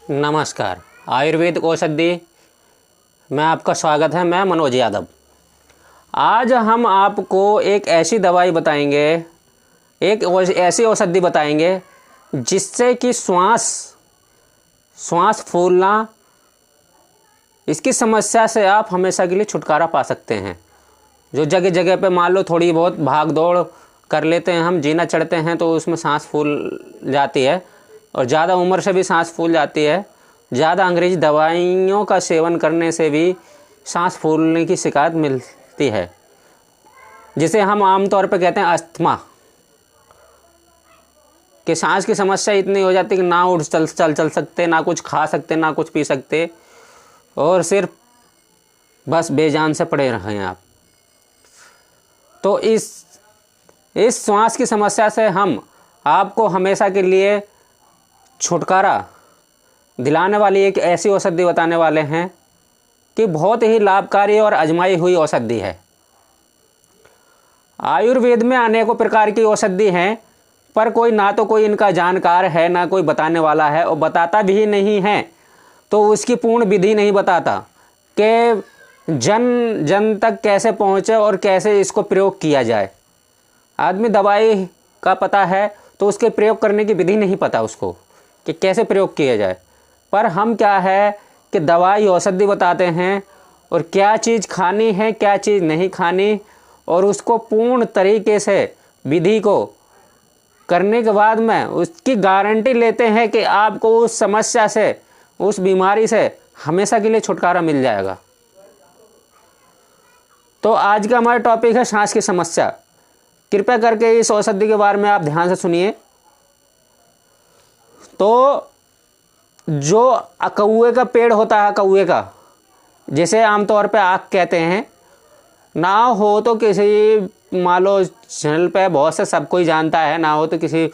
नमस्कार। आयुर्वेद औषधि में आपका स्वागत है। मैं मनोज यादव। आज हम आपको एक ऐसी दवाई बताएंगे, एक ऐसी औषधि बताएंगे जिससे कि श्वास फूलना, इसकी समस्या से आप हमेशा के लिए छुटकारा पा सकते हैं। जो जगह जगह पे मान लो थोड़ी बहुत भाग दौड़ कर लेते हैं, हम जीना चढ़ते हैं तो उसमें सांस फूल जाती है, और ज़्यादा उम्र से भी सांस फूल जाती है। ज़्यादा अंग्रेजी दवाइयों का सेवन करने से भी सांस फूलने की शिकायत मिलती है, जिसे हम आमतौर पर कहते हैं अस्थमा। कि सांस की समस्या इतनी हो जाती है कि ना उठ चल सकते, ना कुछ खा सकते, ना कुछ पी सकते, और सिर्फ बस बेजान से पड़े रहें आप। तो इस श्वास की समस्या से हम आपको हमेशा के लिए छुटकारा दिलाने वाली एक ऐसी औषधि बताने वाले हैं कि बहुत ही लाभकारी और आजमाई हुई औषधि है। आयुर्वेद में अनेकों प्रकार की औषधि हैं, पर कोई इनका जानकार है, ना कोई बताने वाला है, और बताता भी नहीं है तो उसकी पूर्ण विधि नहीं बताता कि जन जन तक कैसे पहुँचे और कैसे इसको प्रयोग किया जाए। आदमी दवाई का पता है तो उसके प्रयोग करने की विधि नहीं पता उसको कि कैसे प्रयोग किया जाए। पर हम क्या है कि दवाई औषधि बताते हैं, और क्या चीज़ खानी है, क्या चीज़ नहीं खानी, और उसको पूर्ण तरीके से विधि को करने के बाद में उसकी गारंटी लेते हैं कि आपको उस समस्या से, उस बीमारी से हमेशा के लिए छुटकारा मिल जाएगा। तो आज का हमारा टॉपिक है सांस की समस्या। कृपया करके इस औषधि के बारे में आप ध्यान से सुनिए। तो जो अकौए का पेड़ होता है, कौए का, जिसे आमतौर पे आक कहते हैं, ना हो तो किसी मान लो चैनल पे बहुत से सब कोई जानता है, ना हो तो किसी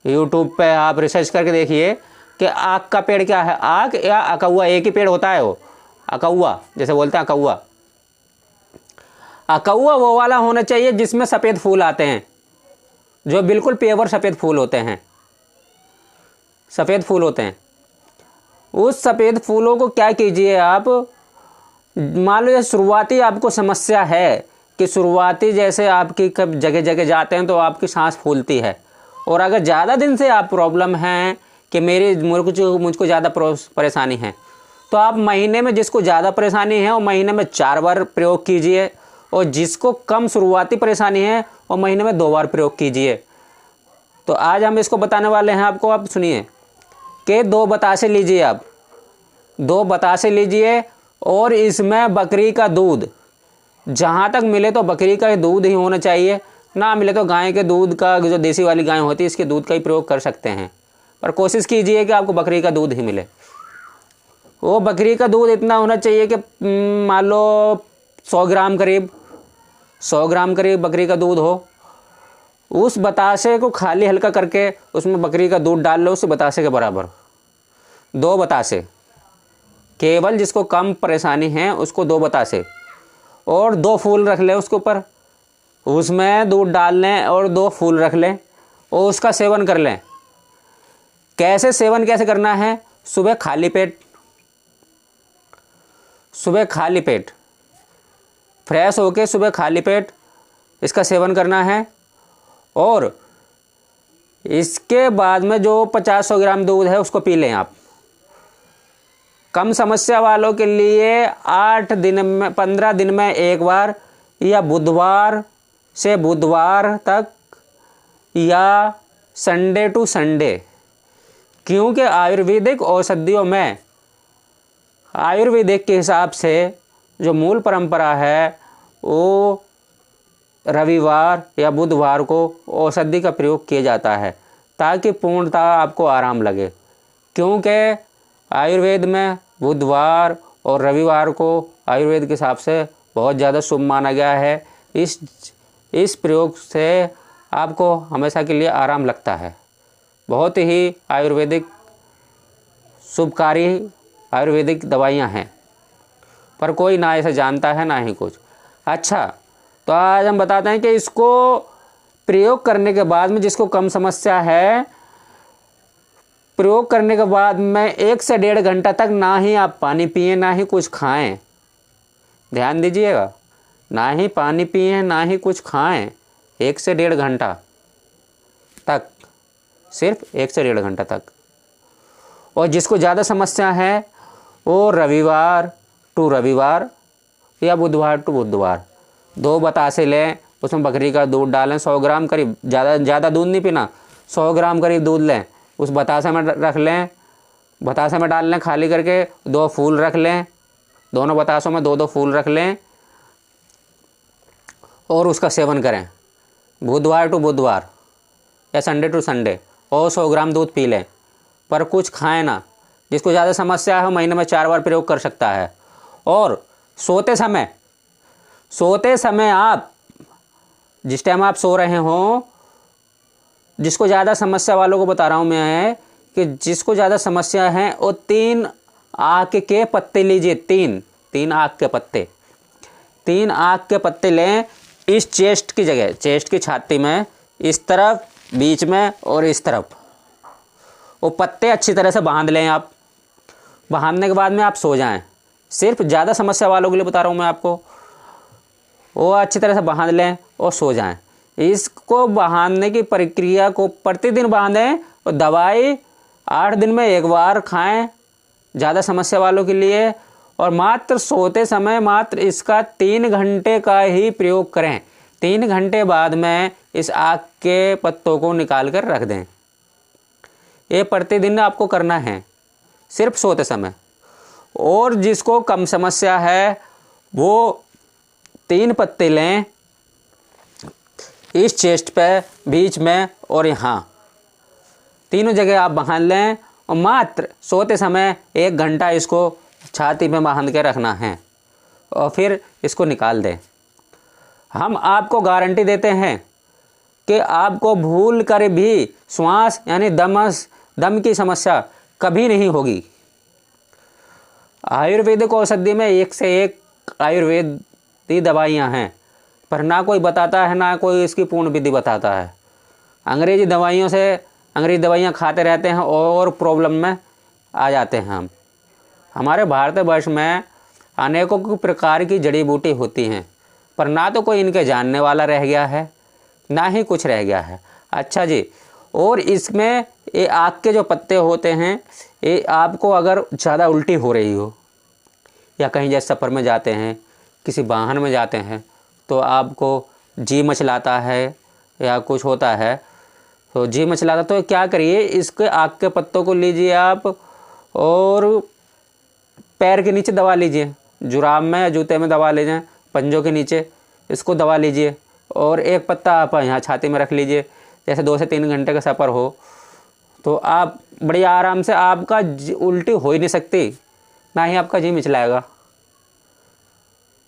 यूट्यूब पे आप रिसर्च करके देखिए कि आक का पेड़ क्या है। आक या अकौआ एक ही पेड़ होता है, वो अकौआ जैसे बोलते हैं अकौआ। अकौआ वो वाला होना चाहिए जिसमें सफ़ेद फूल आते हैं, जो बिल्कुल पेवर सफ़ेद फूल होते हैं, सफ़ेद फूल होते हैं। उस सफ़ेद फूलों को क्या कीजिए आप, मान लो शुरुआती आपको समस्या है कि शुरुआती जैसे आपकी कब जगह जगह जाते हैं तो आपकी सांस फूलती है, और अगर ज़्यादा दिन से आप प्रॉब्लम है कि मुझको ज़्यादा परेशानी है, तो आप महीने में, जिसको ज़्यादा परेशानी है वो महीने में 4 बार प्रयोग कीजिए, और जिसको कम शुरुआती परेशानी है वो महीने में 2 बार प्रयोग कीजिए। तो आज हम इसको बताने वाले हैं आपको। आप सुनिए कि 2 बतासे लीजिए, आप 2 बतासे लीजिए, और इसमें बकरी का दूध, जहाँ तक मिले तो बकरी का दूध ही होना चाहिए, ना मिले तो गाय के दूध का, जो देसी वाली गाय होती है इसके दूध का ही प्रयोग कर सकते हैं, पर कोशिश कीजिए कि आपको बकरी का दूध ही मिले। वो बकरी का दूध इतना होना चाहिए कि मान लो 100 ग्राम करीब, 100 ग्राम करीब बकरी का दूध हो। उस बतासे को खाली हल्का करके उसमें बकरी का दूध डाल लो, उस बतासे के बराबर 2 बतासे, केवल जिसको कम परेशानी है उसको 2 बतासे, और 2 फूल रख लें उसके ऊपर, उसमें दूध डाल लें और 2 फूल रख लें, और उसका सेवन कर लें। कैसे सेवन कैसे करना है, सुबह खाली पेट, सुबह खाली पेट फ्रेश होके सुबह खाली पेट इसका सेवन करना है। और इसके बाद में जो 50-100 ग्राम दूध है उसको पी लें आप। कम समस्या वालों के लिए 8 दिन में, 15 दिन में एक बार, या बुधवार से बुधवार तक, या संडे टू संडे, क्योंकि आयुर्वेदिक औषधियों में, आयुर्वेदिक के हिसाब से जो मूल परंपरा है वो रविवार या बुधवार को औषधि का प्रयोग किया जाता है, ताकि पूर्णतः आपको आराम लगे। क्योंकि आयुर्वेद में बुधवार और रविवार को आयुर्वेद के हिसाब से बहुत ज़्यादा शुभ माना गया है। इस प्रयोग से आपको हमेशा के लिए आराम लगता है। बहुत ही आयुर्वेदिक शुभकारी आयुर्वेदिक दवाइयाँ हैं, पर कोई ना ऐसा जानता है ना ही कुछ। अच्छा, तो आज हम बताते हैं कि इसको प्रयोग करने के बाद में जिसको कम समस्या है प्रयोग करने के बाद में 1 से 1.5 घंटा तक ना ही आप पानी पिएं ना ही कुछ खाएं। ध्यान दीजिएगा, ना ही पानी पिएं ना ही कुछ खाएं 1 से 1.5 घंटा तक, सिर्फ 1 से 1.5 घंटा तक। और जिसको ज़्यादा समस्या है वो रविवार टू रविवार या बुधवार टू बुधवार 2 बतासे लें, उसमें बकरी का दूध डालें 100 ग्राम करीब, ज़्यादा दूध नहीं पीना, 100 ग्राम करीब दूध लें, उस बतासे में रख लें, बतासे में डाल लें खाली करके, 2 फूल रख लें, दोनों बतासों में 2-2 फूल रख लें और उसका सेवन करें बुधवार टू बुधवार या संडे टू संडे, और 100 ग्राम दूध पी लें, पर कुछ खाएं ना। जिसको ज़्यादा समस्या है महीने में 4 बार प्रयोग कर सकता है। और सोते समय आप जिस टाइम आप सो रहे हों, जिसको ज़्यादा समस्या वालों को बता रहा हूँ मैं कि जिसको ज़्यादा समस्या है वो 3 आक के पत्ते लीजिए, 3 आक के पत्ते, 3 आक के पत्ते लें, इस चेस्ट की जगह, चेस्ट की छाती में, इस तरफ, बीच में और इस तरफ वो पत्ते अच्छी तरह से बांध लें आप। बांधने के बाद में आप सो जाएं। सिर्फ ज़्यादा समस्या वालों के लिए बता रहा हूँ मैं आपको, वो अच्छी तरह से बांध लें और सो जाएं। इसको बांधने की प्रक्रिया को प्रतिदिन बांधें और दवाई 8 दिन में 1 बार खाएं ज़्यादा समस्या वालों के लिए। और मात्र सोते समय मात्र इसका 3 घंटे का ही प्रयोग करें। 3 घंटे बाद में इस आक के पत्तों को निकाल कर रख दें। ये प्रतिदिन आपको करना है, सिर्फ सोते समय। और जिसको कम समस्या है वो 3 पत्ते लें, इस चेस्ट पे, बीच में और यहाँ, तीनों जगह आप बांध लें और मात्र सोते समय 1 घंटा इसको छाती में बांध के रखना है और फिर इसको निकाल दें। हम आपको गारंटी देते हैं कि आपको भूल कर भी श्वास यानी दम की समस्या कभी नहीं होगी। आयुर्वेदिक औषधि में 1 से 1 आयुर्वेदी दवाइयाँ हैं, पर ना कोई बताता है ना कोई इसकी पूर्ण विधि बताता है। अंग्रेजी दवाइयाँ खाते रहते हैं और प्रॉब्लम में आ जाते हैं हम। हमारे भारतवर्ष में अनेकों प्रकार की जड़ी बूटी होती हैं, पर ना तो कोई इनके जानने वाला रह गया है ना ही कुछ रह गया है। अच्छा जी, और इसमें ये आक के जो पत्ते होते हैं, ये आपको अगर ज़्यादा उल्टी हो रही हो या कहीं जैसे सफ़र में जाते हैं, किसी वाहन में जाते हैं, तो आपको जी मचलाता है या कुछ होता है, तो जी मचलाता, तो क्या करिए, इसके आक के पत्तों को लीजिए आप और पैर के नीचे दबा लीजिए, जुराब में या जूते में दबा लीजिए, पंजों के नीचे इसको दबा लीजिए और 1 पत्ता आप यहाँ छाती में रख लीजिए। जैसे 2 से 3 घंटे का सफ़र हो तो आप बड़ी आराम से, आपका उल्टी हो ही नहीं सकती, ना ही आपका जी मिचलाएगा।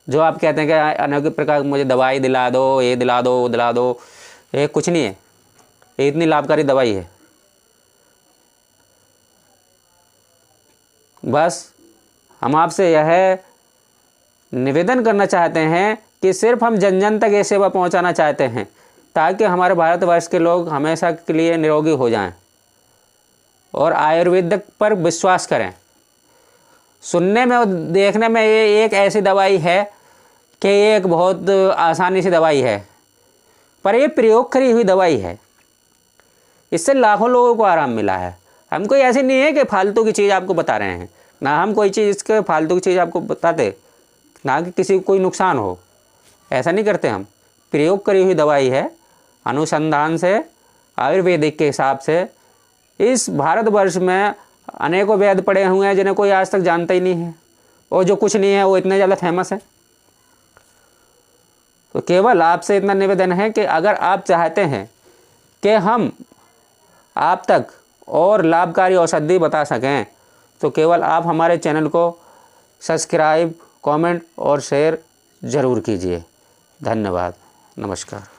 जो आप कहते हैं कि अनेक प्रकार मुझे दवाई दिला दो, ये दिला दो, वो दिला दो, ये कुछ नहीं है। ये इतनी लाभकारी दवाई है। बस हम आपसे यह निवेदन करना चाहते हैं कि सिर्फ हम जन जन तक ये सेवा पहुंचाना चाहते हैं ताकि हमारे भारतवर्ष के लोग हमेशा के लिए निरोगी हो जाएं और आयुर्वेदिक पर विश्वास करें। सुनने में और देखने में ये एक ऐसी दवाई है कि ये एक बहुत आसानी से दवाई है, पर ये प्रयोग करी हुई दवाई है। इससे लाखों लोगों को आराम मिला है। हम कोई ऐसे नहीं है कि फालतू की चीज़ आपको बता रहे हैं, ना हम कोई चीज़ इसके फालतू की चीज़ आपको बताते, ना कि किसी को कोई नुकसान हो, ऐसा नहीं करते हम। प्रयोग करी हुई दवाई है, अनुसंधान से, आयुर्वेदिक के हिसाब से। इस भारतवर्ष में अनेकों वैद्य पड़े हुए हैं जिन्हें कोई आज तक जानता ही नहीं है, और जो कुछ नहीं है वो इतने ज़्यादा फेमस है। तो केवल आपसे इतना निवेदन है कि अगर आप चाहते हैं कि हम आप तक और लाभकारी औषधि बता सकें तो केवल आप हमारे चैनल को सब्सक्राइब, कमेंट और शेयर ज़रूर कीजिए। धन्यवाद, नमस्कार।